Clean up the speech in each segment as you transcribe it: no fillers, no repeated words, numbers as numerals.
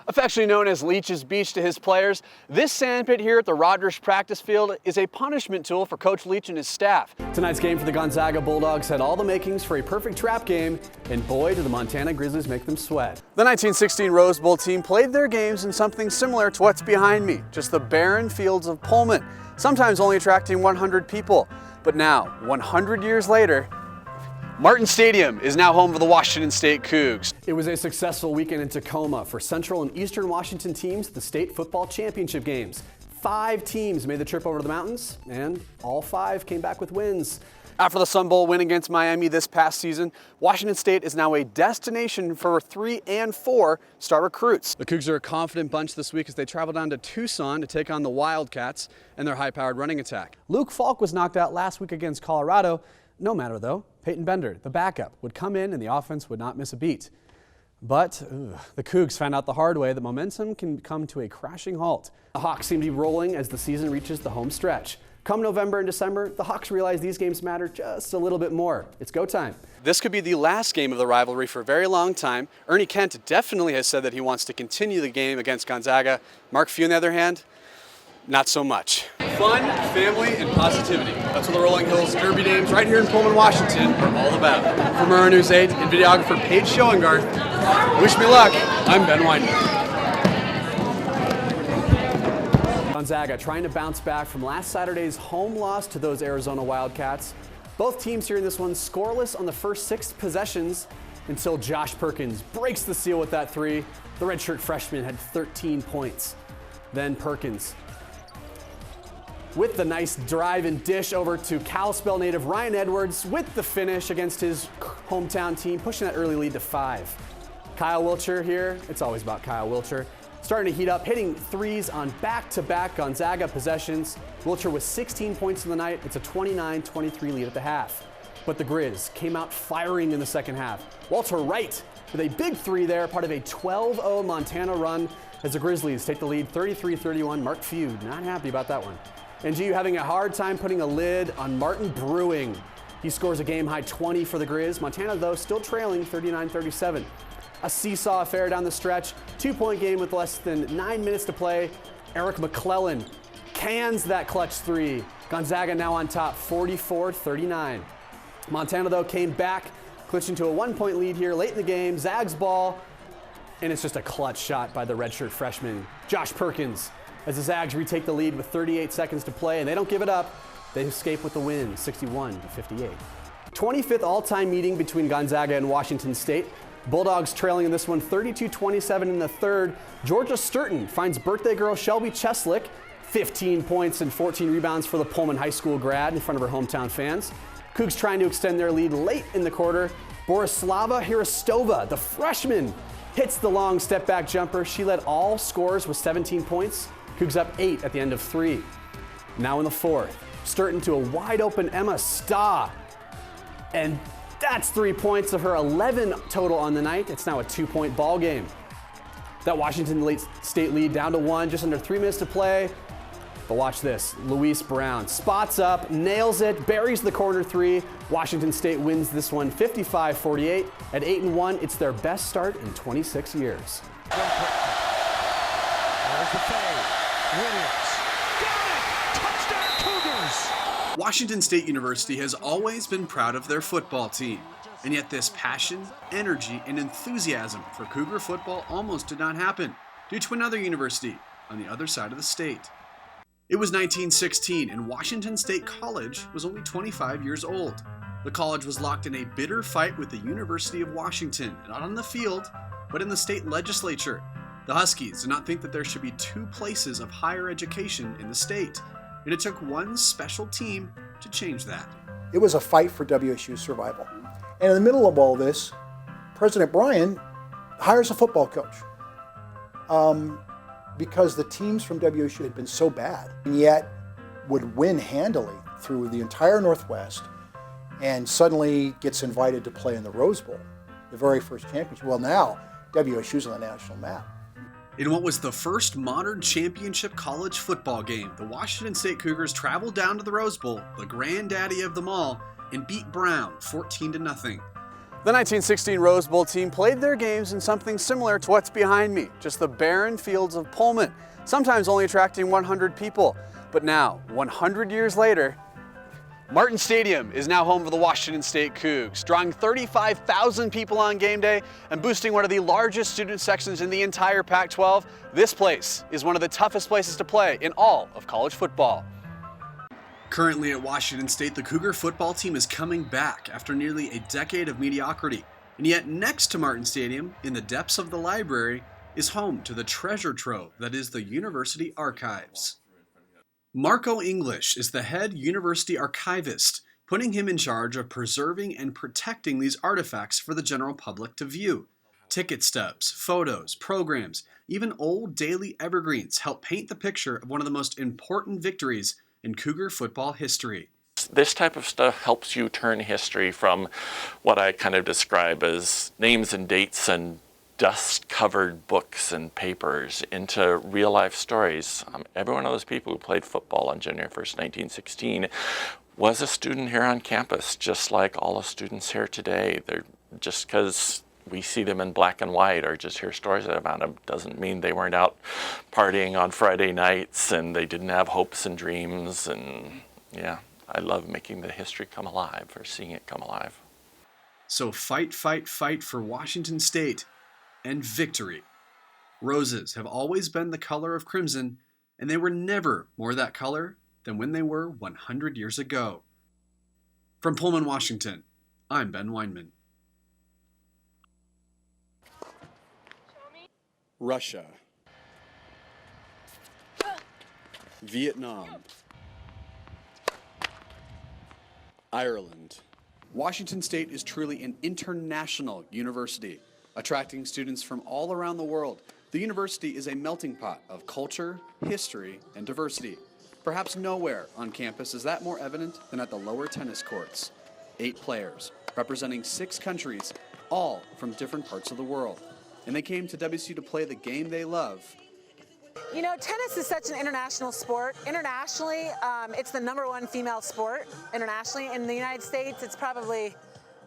Affectionately known as Leach's Beach to his players, this sandpit here at the Rogers practice field is a punishment tool for Coach Leach and his staff. Tonight's game for the Gonzaga Bulldogs had all the makings for a perfect trap game, and boy, did the Montana Grizzlies make them sweat. The 1916 Rose Bowl team played their games in something similar to what's behind me, just the barren fields of Pullman, sometimes only attracting 100 people. But now, 100 years later, Martin Stadium is now home for the Washington State Cougs. It was a successful weekend in Tacoma for Central and Eastern Washington teams at the State Football Championship games. 5 teams made the trip over to the mountains, and all 5 came back with wins. After the Sun Bowl win against Miami this past season, Washington State is now a destination for 3 and 4 star recruits. The Cougs are a confident bunch this week as they travel down to Tucson to take on the Wildcats and their high-powered running attack. Luke Falk was knocked out last week against Colorado. No matter though, Peyton Bender, the backup, would come in and the offense would not miss a beat. But the Cougs found out the hard way that momentum can come to a crashing halt. The Hawks seem to be rolling as the season reaches the home stretch. Come November and December, the Hawks realize these games matter just a little bit more. It's go time. This could be the last game of the rivalry for a very long time. Ernie Kent definitely has said that he wants to continue the game against Gonzaga. Mark Few, on the other hand, not so much. Fun, family, and positivity. That's what the Rolling Hills Derby Dames right here in Pullman, Washington are all about. From our News 8 and videographer Paige Schoengarth, wish me luck, I'm Ben Wineman. Gonzaga trying to bounce back from last Saturday's home loss to those Arizona Wildcats. Both teams here in this one scoreless on the first 6 possessions until Josh Perkins breaks the seal with that 3. The redshirt freshman had 13 points. Then Perkins with the nice drive and dish over to Kalispell native Ryan Edwards with the finish against his hometown team, pushing that early lead to 5. Kyle Wilcher here, it's always about Kyle Wilcher, starting to heat up, hitting 3s on back-to-back Gonzaga possessions. Wilcher with 16 points in the night. It's a 29-23 lead at the half. But the Grizz came out firing in the second half. Walter Wright with a big 3 there, part of a 12-0 Montana run as the Grizzlies take the lead 33-31. Mark Few not happy about that one. And GU having a hard time putting a lid on Martin Brewing. He scores a game-high 20 for the Grizz. Montana, though, still trailing 39-37. A seesaw affair down the stretch. 2-point game with less than 9 minutes to play. Eric McClellan cans that clutch 3. Gonzaga now on top, 44-39. Montana, though, came back, clinching to a 1-point lead here late in the game. Zags ball, and it's just a clutch shot by the redshirt freshman, Josh Perkins, as the Zags retake the lead with 38 seconds to play, and they don't give it up. They escape with the win, 61-58. 25th all-time meeting between Gonzaga and Washington State. Bulldogs trailing in this one 32-27 in the third. Georgia Sturton finds birthday girl Shelby Cheslick, 15 points and 14 rebounds for the Pullman High School grad in front of her hometown fans. Cougs trying to extend their lead late in the quarter. Borislava Hirostova, the freshman, hits the long step-back jumper. She led all scorers with 17 points. Cougs up 8 at the end of 3. Now in the fourth, Sturton to a wide-open Emma Staw. And that's 3 points of her 11 total on the night. It's now a 2-point ball game. That Washington State lead down to 1, just under 3 minutes to play. But watch this, Luis Brown spots up, nails it, buries the corner 3. Washington State wins this one 55-48. At 8-1, it's their best start in 26 years. There's the fade. Williams. Got it! Touchdown Cougars! Washington State University has always been proud of their football team, and yet this passion, energy, and enthusiasm for Cougar football almost did not happen due to another university on the other side of the state. It was 1916, and Washington State College was only 25 years old. The college was locked in a bitter fight with the University of Washington, not on the field, but in the state legislature. The Huskies did not think that there should be 2 places of higher education in the state, and it took one special team to change that. It was a fight for WSU's survival. And in the middle of all this, President Bryan hires a football coach because the teams from WSU had been so bad, and yet would win handily through the entire Northwest, and suddenly gets invited to play in the Rose Bowl, the very first championship. Well, now WSU's on the national map. In what was the first modern championship college football game, the Washington State Cougars traveled down to the Rose Bowl, the granddaddy of them all, and beat Brown 14-0. The 1916 Rose Bowl team played their games in something similar to what's behind me, just the barren fields of Pullman, sometimes only attracting 100 people. But now, 100 years later, Martin Stadium is now home for the Washington State Cougs, drawing 35,000 people on game day and boosting one of the largest student sections in the entire Pac-12. This place is one of the toughest places to play in all of college football. Currently at Washington State, the Cougar football team is coming back after nearly a decade of mediocrity. And yet next to Martin Stadium, in the depths of the library, is home to the treasure trove that is the university archives. Marco English is the head university archivist, putting him in charge of preserving and protecting these artifacts for the general public to view. Ticket stubs, photos, programs, even old daily evergreens help paint the picture of one of the most important victories in Cougar football history. This type of stuff helps you turn history from what I kind of describe as names and dates and dust-covered books and papers into real-life stories. Every one of those people who played football on January 1st, 1916 was a student here on campus, just like all the students here today. They're just because we see them in black and white or just hear stories about them doesn't mean they weren't out partying on Friday nights and they didn't have hopes and dreams. And yeah, I love making the history come alive or seeing it come alive. So fight, fight, fight for Washington State and victory. Roses have always been the color of crimson, and they were never more that color than when they were 100 years ago. From Pullman, Washington, I'm Ben Wineman. Russia, Vietnam, Ireland. Washington State is truly an international university, attracting students from all around the world. The university is a melting pot of culture, history, and diversity. Perhaps nowhere on campus is that more evident than at the lower tennis courts. 8 players, representing 6 countries, all from different parts of the world. And they came to WSU to play the game they love. You know, tennis is such an international sport. Internationally, it's the #1 female sport internationally. In the United States, it's probably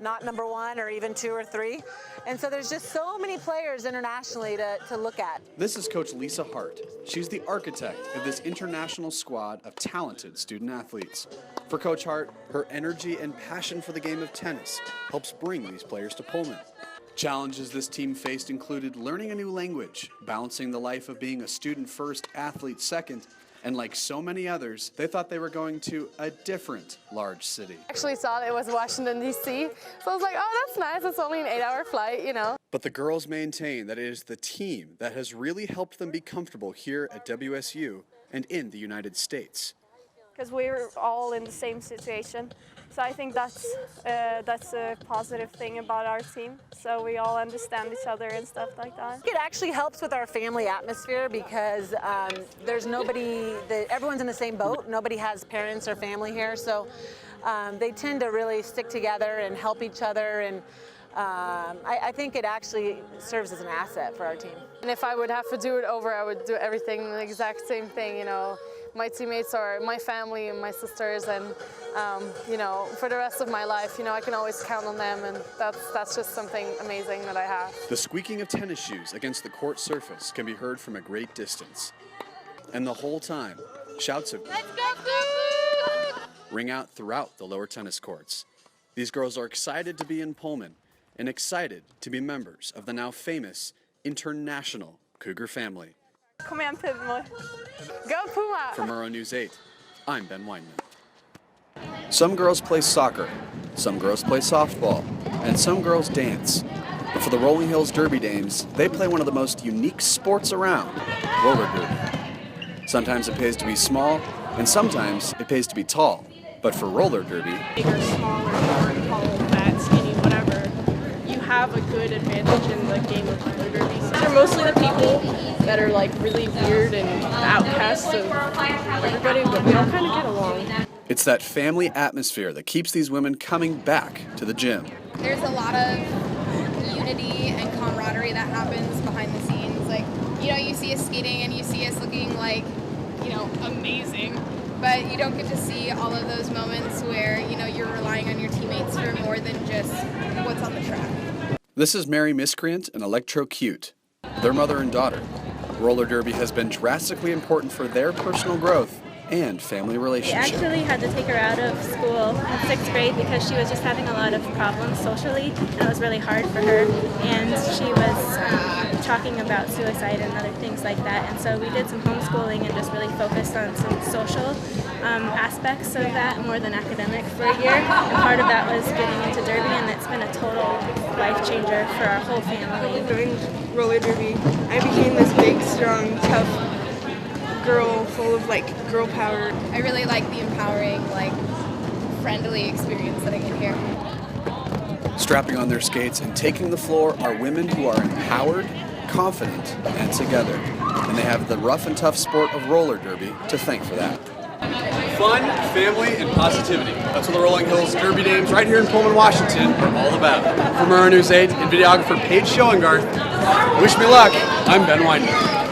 not #1 or even 2 or 3. And so there's just so many players internationally to look at. This is Coach Lisa Hart. She's the architect of this international squad of talented student athletes. For Coach Hart, her energy and passion for the game of tennis helps bring these players to Pullman. Challenges this team faced included learning a new language, balancing the life of being a student first, athlete second, and like so many others, they thought they were going to a different large city. Actually thought it was Washington, D.C., so I was like, oh, that's nice, it's only an 8-hour flight, you know. But the girls maintain that it is the team that has really helped them be comfortable here at WSU and in the United States. Because we're all in the same situation. So I think that's a positive thing about our team. So we all understand each other and stuff like that. It actually helps with our family atmosphere because there's nobody, everyone's in the same boat. Nobody has parents or family here. So they tend to really stick together and help each other. And I think it actually serves as an asset for our team. And if I would have to do it over, I would do everything the exact same thing, you know. My teammates are my family and my sisters, and you know, for the rest of my life, you know, I can always count on them, and that's just something amazing that I have. The squeaking of tennis shoes against the court surface can be heard from a great distance. And the whole time, shouts of "Let's go Cougs!" ring out throughout the lower tennis courts. These girls are excited to be in Pullman and excited to be members of the now famous international Cougar family. Kom igen Puma. Go Puma! From Murrow News 8, I'm Ben Wineman. Some girls play soccer, some girls play softball, and some girls dance. But for the Rolling Hills Derby Dames, they play one of the most unique sports around, roller derby. Sometimes it pays to be small, and sometimes it pays to be tall. But for roller derby, bigger, smaller, short, tall, fat, skinny, whatever, you have a good advantage in the game of roller derby. They're mostly the people that are like really weird and outcasts of everybody, but we all kind of get along. it's that family atmosphere that keeps these women coming back to the gym. There's a lot of unity and camaraderie that happens behind the scenes. Like, you know, you see us skating and you see us looking like, you know, amazing. but you don't get to see all of those moments where, you know, you're relying on your teammates for more than just what's on the track. This is Mary Miscreant and Electro Cute. Their mother and daughter. Roller derby has been drastically important for their personal growth and family We relationship. actually had to take her out of school in 6th grade because she was just having a lot of problems socially, and it was really hard for her. And she was talking about suicide and other things like that. And so we did some homeschooling and just really focused on some social aspects of that more than academic for a year. And part of that was getting into derby, and it's been a total life changer for our whole family. Doing roller derby, I became this big, strong, tough girl full of like girl power. I really like the empowering, like friendly experience that I get here. Strapping on their skates and taking the floor are women who are empowered, confident, and together. And they have the rough and tough sport of roller derby to thank for that. Fun, family, and positivity. That's what the Rolling Hills Derby Dames right here in Pullman, Washington are all about. For Murrah News 8 and videographer Paige Schoengarth, wish me luck. I'm Ben Wineman.